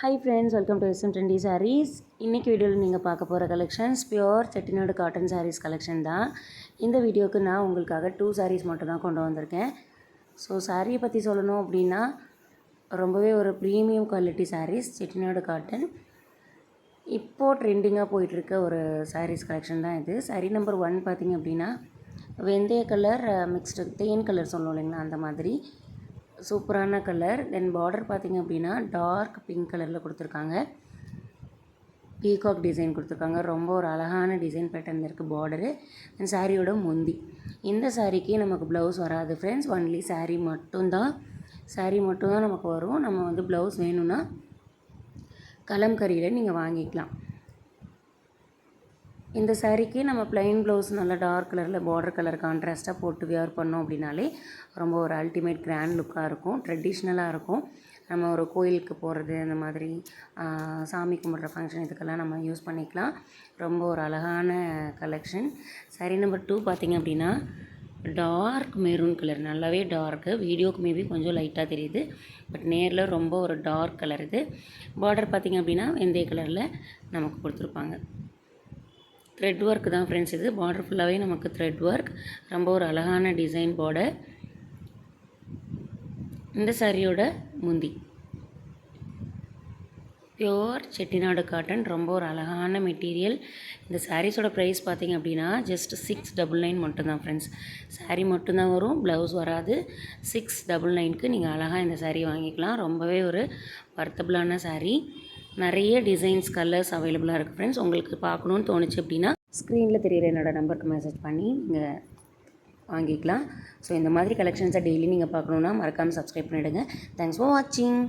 Hi friends, welcome to SM Trendy Sarees. இன்னைக்கு வீடியோவில் நீங்கள் பார்க்க போகிற collections pure Chettinad cotton sarees collection தான். இந்த வீடியோவுக்கு நான் உங்களுக்காக 2 sarees மட்டும் தான் கொண்டு வந்திருக்கேன். ஸோ சாரியை பற்றி சொல்லணும் அப்படின்னா ரொம்பவே ஒரு premium quality sarees Chettinad cotton. இப்போது ட்ரெண்டிங்காக போயிட்டுருக்க ஒரு சாரீஸ் கலெக்ஷன் தான் இது. சாரீ நம்பர் 1 பார்த்திங்க அப்படின்னா வெந்தய கலர் மிக்ஸ்டு தேன் கலர் சொல்லணும் இல்லைங்களா, அந்த மாதிரி சூப்பரான கலர். தென் பார்டர் பார்த்திங்க அப்படின்னா டார்க் பிங்க் கலரில் கொடுத்துருக்காங்க. பீகாக் டிசைன் கொடுத்துருக்காங்க. ரொம்ப ஒரு அழகான டிசைன் பேட்டர்ன் இருக்குது பார்டரு. தென் சாரியோட முந்தி. இந்த சாரீக்கு நமக்கு ப்ளவுஸ் வராது ஃப்ரெண்ட்ஸ், ஒன்லி சாரீ மட்டும்தான் நமக்கு வரும். நம்ம வந்து ப்ளவுஸ் வேணும்னா கலம்கரியில் நீங்கள் வாங்கிக்கலாம். இந்த சாரீக்கு நம்ம ப்ளைன் ப்ளவுஸ் நல்லா டார்க் கலரில் பார்டர் கலர் கான்ட்ராஸ்ட்டாக போட்டு வியர் பண்ணோம் அப்படின்னாலே ரொம்ப ஒரு அல்டிமேட் கிராண்ட் லுக்காக இருக்கும், ட்ரெடிஷ்னலாக இருக்கும். நம்ம ஒரு கோயிலுக்கு போகிறது, அந்த மாதிரி சாமி கும்பிட்ற ஃபங்க்ஷன் இதுக்கெல்லாம் நம்ம யூஸ் பண்ணிக்கலாம். ரொம்ப ஒரு அழகான கலெக்ஷன். சாரீ நம்பர் 2 பார்த்திங்க அப்படின்னா டார்க் மெரூன் கலர், நல்லாவே டார்க்கு. வீடியோக்கு மேபி கொஞ்சம் லைட்டாக தெரியுது, பட் நேரில் ரொம்ப ஒரு டார்க் கலர் இது. பார்டர் பார்த்திங்க அப்படின்னா வெந்தய கலரில் நமக்கு கொடுத்துருப்பாங்க. த்ரெட் ஒர்க் தான் ஃப்ரெண்ட்ஸ் இது. பார்டர் ஃபுல்லாகவே நமக்கு த்ரெட் ஒர்க். ரொம்ப ஒரு அழகான டிசைன் பார்டர். இந்த சாரியோட முந்தி பியோர் செட்டிநாடு காட்டன். ரொம்ப ஒரு அழகான மெட்டீரியல். இந்த சாரீஸோட ப்ரைஸ் பார்த்திங்க அப்படின்னா ஜஸ்ட் 699 மட்டும்தான் ஃப்ரெண்ட்ஸ். சாரீ மட்டும்தான் வரும், ப்ளவுஸ் வராது. 699க்கு நீங்கள் அழகாக இந்த சாரீ வாங்கிக்கலாம். ரொம்பவே ஒரு வர்த்தபிளான சாரீ. நிறைய டிசைன்ஸ் கலர்ஸ் அவைலபிளாக இருக்குது ஃப்ரெண்ட்ஸ். உங்களுக்கு பார்க்கணுன்னு தோணுச்சு அப்படின்னா ஸ்க்ரீனில் தெரியிற என்னோடய நம்பருக்கு மெசேஜ் பண்ணி நீங்கள் வாங்கிக்கலாம். ஸோ இந்த மாதிரி கலெக்ஷன்ஸை டெய்லி நீங்கள் பார்க்கணுன்னா மறக்காமல் சப்ஸ்கிரைப் பண்ணிவிடுங்க. தேங்க்ஸ் ஃபார் வாட்சிங்.